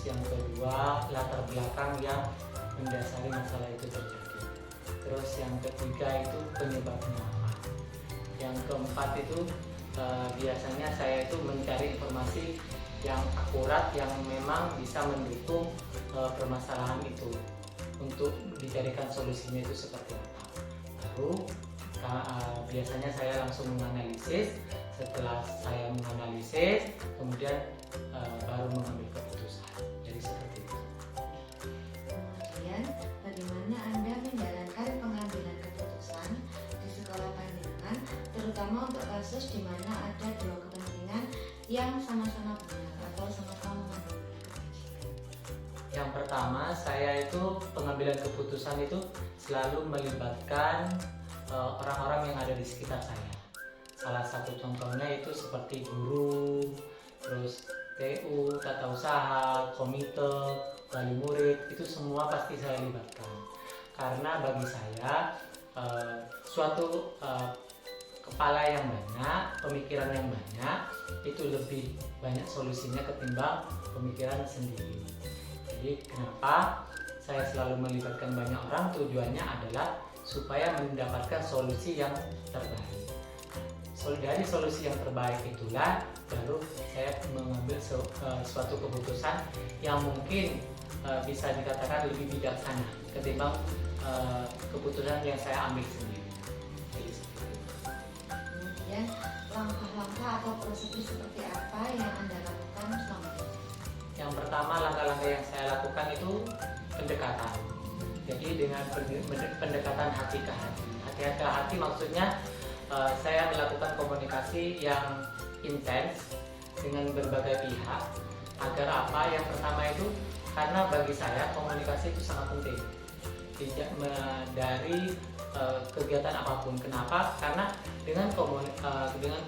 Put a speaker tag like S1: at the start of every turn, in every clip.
S1: yang kedua latar belakang yang mendasari masalah itu terjadi. Terus yang ketiga itu penyebabnya apa. Yang keempat itu biasanya saya itu mencari informasi yang akurat yang memang bisa mendukung permasalahan itu untuk dicarikan solusinya itu seperti apa. Baru biasanya saya langsung menganalisis. Setelah saya menganalisis, kemudian baru mengambil keputusan. Jadi seperti itu.
S2: Kemudian, bagaimana Anda menjalankan pengambilan keputusan di sekolah panjenengan, terutama untuk kasus di mana ada dua kepentingan yang sama-sama benar atau sama-sama mengandung kewajiban?
S1: Yang pertama, saya itu pengambilan keputusan itu selalu melibatkan orang-orang yang ada di sekitar saya. Salah satu contohnya itu seperti guru, terus TU, tata usaha, komite, wali murid, itu semua pasti saya libatkan. Karena bagi saya suatu kepala yang banyak, pemikiran yang banyak, itu lebih banyak solusinya ketimbang pemikiran sendiri. Jadi kenapa saya selalu melibatkan banyak orang? Tujuannya adalah supaya mendapatkan solusi yang terbaik. Dari solusi yang terbaik itulah baru saya mengambil suatu keputusan yang mungkin bisa dikatakan lebih bijaksana ketimbang keputusan yang saya ambil sendiri. Jadi seperti itu.
S2: Kemudian, langkah-langkah atau prosedur seperti apa yang Anda lakukan selama ini?
S1: Yang pertama, langkah-langkah yang saya lakukan itu pendekatan. Jadi dengan pendekatan hati ke hati. Hati ke hati maksudnya saya melakukan komunikasi yang intens dengan berbagai pihak agar apa? Yang pertama itu karena bagi saya komunikasi itu sangat penting dari kegiatan apapun. Kenapa? Karena dengan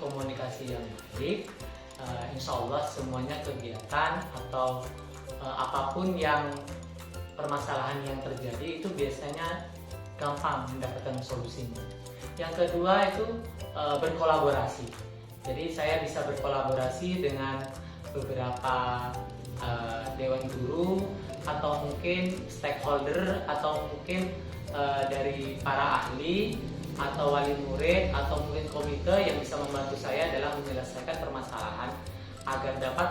S1: komunikasi yang baik, insya Allah semuanya kegiatan atau apapun yang permasalahan yang terjadi itu biasanya gampang mendapatkan solusinya. Yang kedua itu berkolaborasi. Jadi saya bisa berkolaborasi dengan beberapa dewan guru atau mungkin stakeholder atau mungkin dari para ahli atau wali murid atau mungkin komite yang bisa membantu saya dalam menyelesaikan permasalahan agar dapat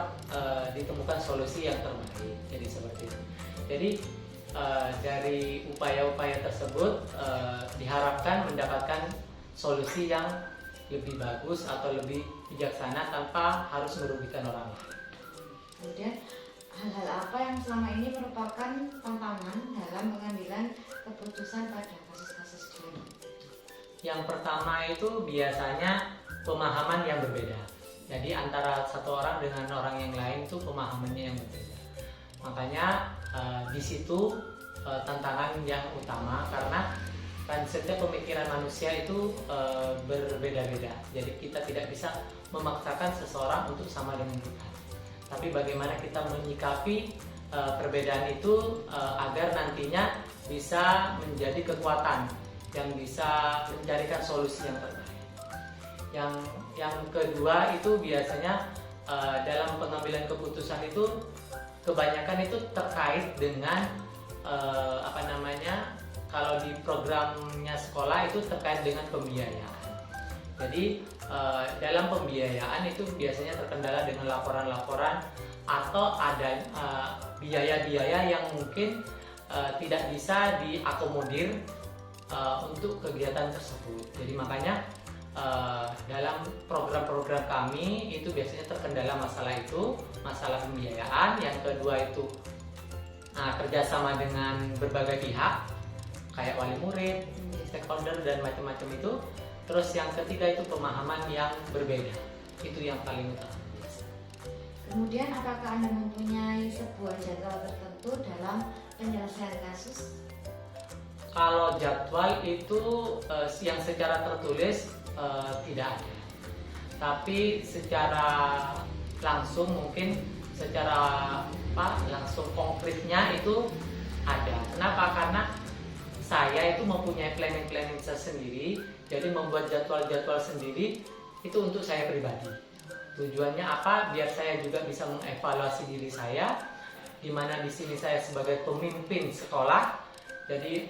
S1: ditemukan solusi yang terbaik. Jadi seperti itu. Jadi dari upaya-upaya tersebut diharapkan mendapatkan solusi yang lebih bagus atau lebih bijaksana tanpa harus merugikan orang lain.
S2: Kemudian, hal-hal apa yang selama ini merupakan tantangan dalam pengambilan keputusan pada kasus-kasus ini?
S1: Yang pertama itu biasanya pemahaman yang berbeda. Jadi antara satu orang dengan orang yang lain itu pemahamannya yang berbeda. Makanya di situ tantangan yang utama karena kan setiap pemikiran manusia itu berbeda-beda. Jadi kita tidak bisa memaksakan seseorang untuk sama dengan kita. Tapi bagaimana kita menyikapi perbedaan itu agar nantinya bisa menjadi kekuatan yang bisa mencarikan solusi yang terbaik. Yang kedua itu biasanya dalam pengambilan keputusan itu kebanyakan itu terkait dengan kalau di programnya sekolah itu terkait dengan pembiayaan. Jadi dalam pembiayaan itu biasanya terkendala dengan laporan-laporan atau ada biaya-biaya yang mungkin tidak bisa diakomodir untuk kegiatan tersebut. Jadi makanya dalam program-program kami itu biasanya terkendala masalah pembiayaan. Yang kedua itu kerjasama dengan berbagai pihak kayak wali murid, stakeholder dan macam-macam itu. Terus yang ketiga itu pemahaman yang berbeda, itu yang paling utama.
S2: Kemudian, apakah Anda mempunyai sebuah jadwal tertentu dalam penyelesaian kasus?
S1: Kalau jadwal itu yang secara tertulis tidak ada, tapi secara langsung mungkin secara langsung konkretnya itu ada. Kenapa? Karena saya itu mempunyai planning tersendiri, jadi membuat jadwal-jadwal sendiri itu untuk saya pribadi. Tujuannya apa? Biar saya juga bisa mengevaluasi diri saya di mana di sini saya sebagai pemimpin sekolah. Jadi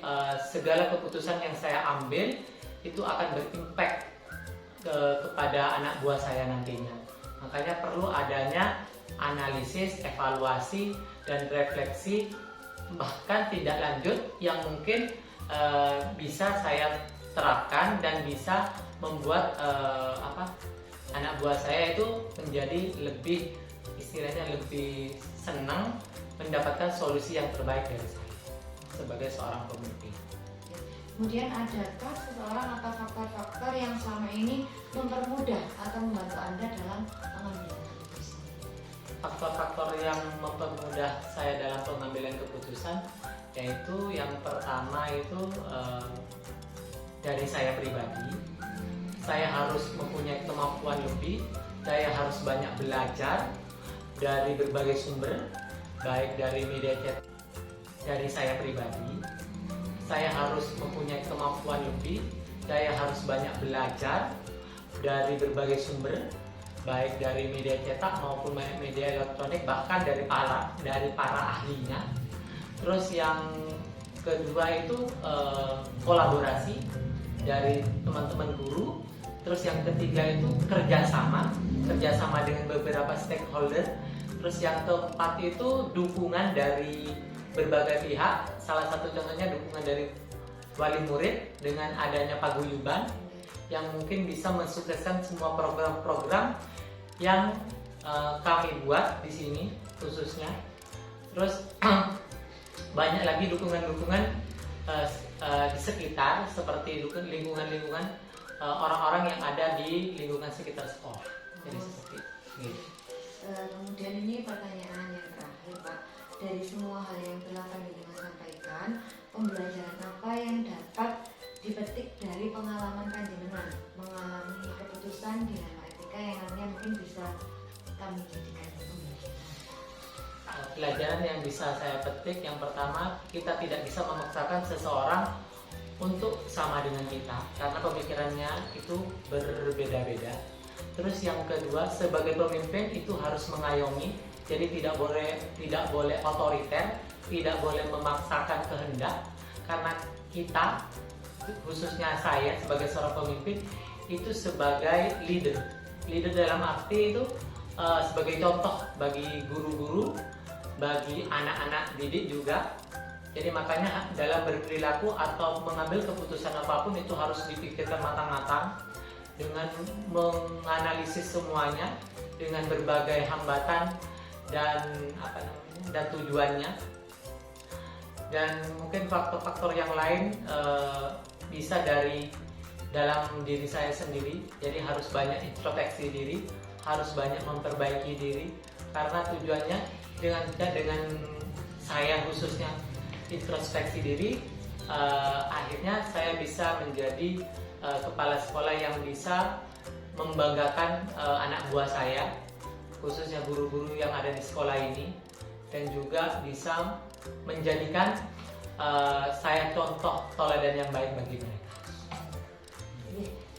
S1: segala keputusan yang saya ambil itu akan berimpact kepada anak buah saya nantinya. Makanya perlu adanya analisis, evaluasi, dan refleksi bahkan tidak lanjut yang mungkin bisa saya terapkan dan bisa membuat anak buah saya itu menjadi lebih, istilahnya lebih senang mendapatkan solusi yang terbaik dari saya sebagai seorang pemimpin.
S2: Kemudian adakah seseorang atau faktor-faktor yang selama ini mempermudah atau membantu Anda dalam pengambilan keputusan?
S1: Faktor-faktor yang mempermudah saya dalam pengambilan keputusan yaitu yang pertama itu dari saya pribadi. Saya harus mempunyai kemampuan lebih, saya harus banyak belajar dari berbagai sumber, baik dari media cetak. Dari saya pribadi, saya harus mempunyai kemampuan lebih, saya harus banyak belajar dari berbagai sumber, baik dari media cetak maupun media elektronik, bahkan dari para ahlinya. Terus yang kedua itu kolaborasi dari teman-teman guru. Terus yang ketiga itu kerjasama dengan beberapa stakeholder. Terus yang keempat itu dukungan dari berbagai pihak. Salah satu contohnya dukungan dari wali murid dengan adanya paguyuban yang mungkin bisa mensukseskan semua program-program yang kami buat di sini khususnya. Terus banyak lagi dukungan-dukungan di sekitar, seperti lingkungan-lingkungan orang-orang yang ada di lingkungan sekitar sekolah. Jadi seperti itu.
S2: Kemudian ini pertanyaan yang terakhir, Pak. Dari semua hal yang telah Panjenengan sampaikan, pembelajaran apa yang dapat dipetik dari pengalaman Panjenengan mengalami keputusan dilema etika yang nantinya mungkin bisa kami jadikan pembelajaran?
S1: Pelajaran yang bisa saya petik, yang pertama, kita tidak bisa memaksakan seseorang untuk sama dengan kita karena pemikirannya itu berbeda-beda. Terus yang kedua, sebagai pemimpin itu harus mengayomi, jadi tidak boleh otoriter, tidak boleh memaksakan kehendak, karena kita, khususnya saya sebagai seorang pemimpin itu sebagai leader dalam arti itu sebagai contoh bagi guru-guru, bagi anak-anak didik juga. Jadi makanya dalam berperilaku atau mengambil keputusan apapun itu harus dipikirkan matang-matang dengan menganalisis semuanya dengan berbagai hambatan dan tujuannya. Dan mungkin faktor-faktor yang lain bisa dari dalam diri saya sendiri. Jadi harus banyak introspeksi diri, harus banyak memperbaiki diri, karena tujuannya dengan saya khususnya introspeksi diri, akhirnya saya bisa menjadi kepala sekolah yang bisa membanggakan anak buah saya, khususnya guru-guru yang ada di sekolah ini, dan juga bisa menjadikan saya contoh teladan yang baik bagi mereka.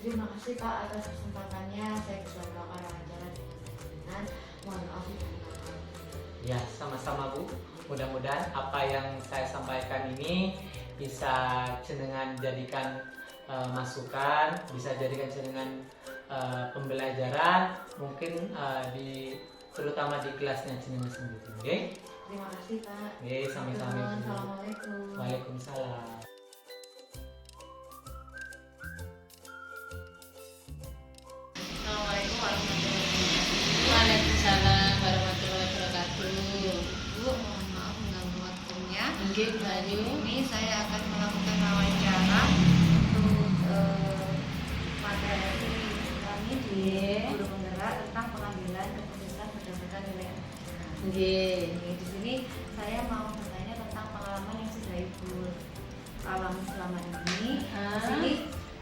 S2: Terima kasih Pak atas kesempatannya. Saya bisa melakukan wawancara dengan mohon maaf
S1: Ya, sama-sama Bu. Mudah-mudahan apa yang saya sampaikan ini bisa jenengan jadikan masukan, bisa jadikan jenengan pembelajaran, mungkin terutama di kelasnya jenengan sendiri. Okay?
S2: Terima kasih Pak.
S1: Sami-sami.
S2: Assalamualaikum.
S1: Waalaikumsalam.
S2: Assalamualaikum warahmatullahi wabarakatuh.
S3: Waalaikumsalam warahmatullahi wabarakatuh.
S2: Bu, mohon maaf mengganggu waktunya.
S3: Nggih, Bu Ayu.
S2: Ini saya akan melakukan wawancara untuk materi kami di Guru Penggerak tentang pengambilan keputusan berdasarkan nilai etika.
S3: Nggih.
S2: Di sini saya mau bertanya tentang pengalaman yang sudah Ibu alami selama ini. Di sini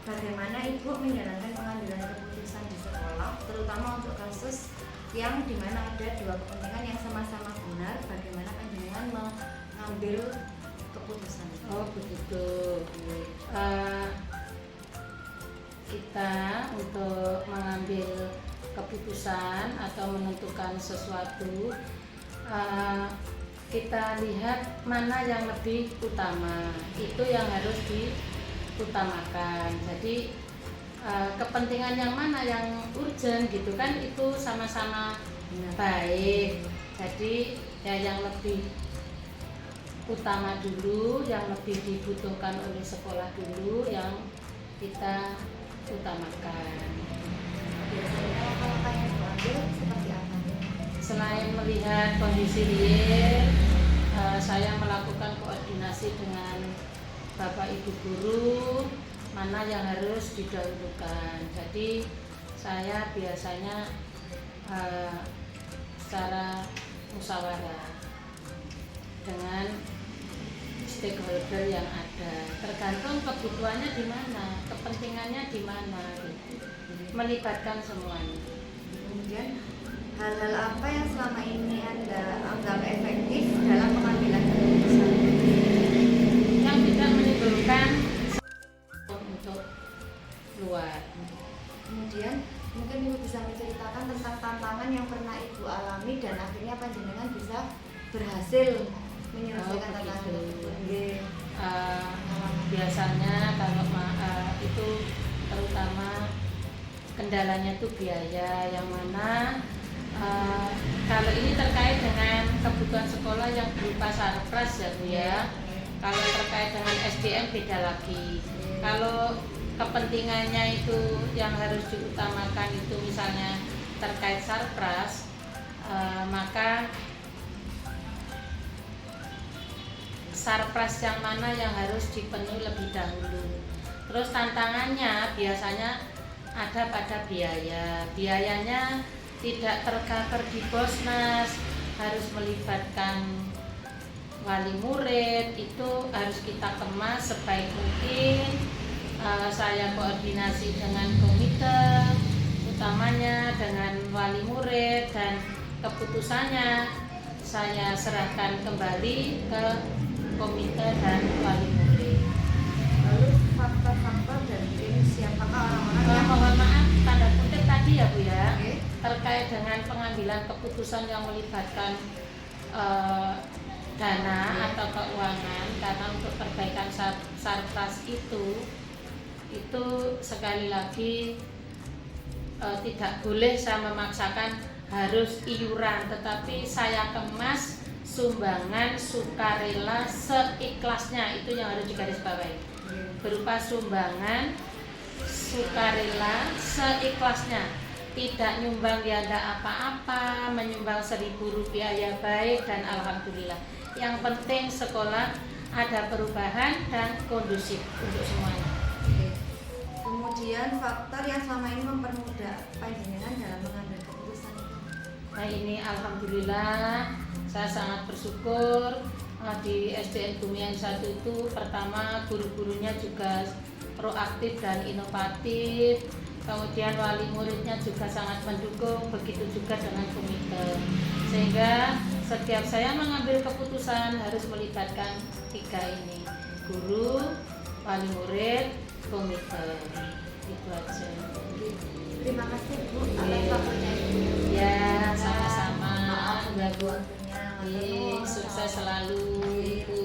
S2: bagaimana Ibu menjalankan pengambilan keputusan di sekolah, terutama untuk kasus yang dimana ada dua kepentingan yang sama-sama benar, bagaimana panjenengan mengambil keputusan?
S3: Oh begitu. Kita untuk mengambil keputusan atau menentukan sesuatu kita lihat mana yang lebih utama, itu yang harus diutamakan. Jadi kepentingan yang mana yang urgent gitu kan, itu sama-sama baik. Jadi ya yang lebih utama dulu, yang lebih dibutuhkan oleh sekolah dulu yang kita utamakan.
S2: Biasanya langkah-langkah yang diambil seperti apa?
S3: Selain melihat kondisi real, saya melakukan koordinasi dengan Bapak Ibu guru mana yang harus didahulukan. Jadi saya biasanya secara musyawarah dengan stakeholder yang ada, tergantung kebutuhannya di mana, kepentingannya di mana, gitu. Melibatkan semuanya.
S2: Kemudian hal-hal apa yang selama ini Anda anggap efektif dalam pengambilan keputusan?
S3: Yang tidak menimbulkan untuk luar.
S2: Kemudian mungkin Ibu bisa menceritakan tentang tantangan yang pernah Ibu alami dan akhirnya panjenengan bisa berhasil menyelesaikan tantangan
S3: begitu.
S2: tersebut. Nggih.
S3: Biasanya kalau itu terutama kendalanya itu biaya, yang mana kalau ini terkait dengan kebutuhan sekolah yang berupa sarpras ya Bu ya. Kalau terkait dengan SDM beda lagi. Kalau kepentingannya itu yang harus diutamakan itu misalnya terkait sarpras, maka sarpras yang mana yang harus dipenuhi lebih dahulu. Terus tantangannya biasanya ada pada biaya. Biayanya tidak tercover di Bosnas, harus melibatkan wali murid, itu harus kita kemas sebaik mungkin. Saya koordinasi dengan komite utamanya, dengan wali murid, dan keputusannya saya serahkan kembali ke komite dan wali murid.
S2: Lalu faktor-faktor dan siapakah orang-orang yang
S3: Mohon maaf tanda kutip tadi ya Bu ya,
S2: Oke.
S3: terkait dengan pengambilan keputusan yang melibatkan dana atau keuangan, karena untuk perbaikan sarpras itu sekali lagi tidak boleh saya memaksakan harus iuran, tetapi saya kemas sumbangan sukarela seikhlasnya, itu yang harus digarisbawahi, berupa sumbangan sukarela seikhlasnya, tidak nyumbang ya ada apa-apa, menyumbang Rp1.000 ya baik, dan alhamdulillah. Yang penting sekolah ada perubahan dan kondusif untuk semuanya.
S2: Oke. Kemudian faktor yang selama ini mempermudah panjenengan dalam mengambil keputusan itu.
S3: Nah ini alhamdulillah saya sangat bersyukur di SDN Bumian 1 itu pertama guru-gurunya juga proaktif dan inovatif, kemudian wali muridnya juga sangat mendukung, begitu juga dengan komite, sehingga setiap saya mengambil keputusan harus melibatkan 3 ini, guru, wali murid, komite. Itu aja.
S2: Terima kasih Bu atas waktunya Ibu.
S3: Ya, sama-sama.
S2: Maaf
S3: Ya, Bu.
S2: waktunya.
S3: Sukses selalu Bu.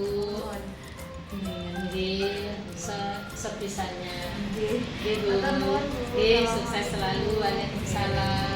S3: Sebisanya. Bu.
S2: Matur nuwun, Bu.
S3: Sukses selalu. Waalaikumsalam.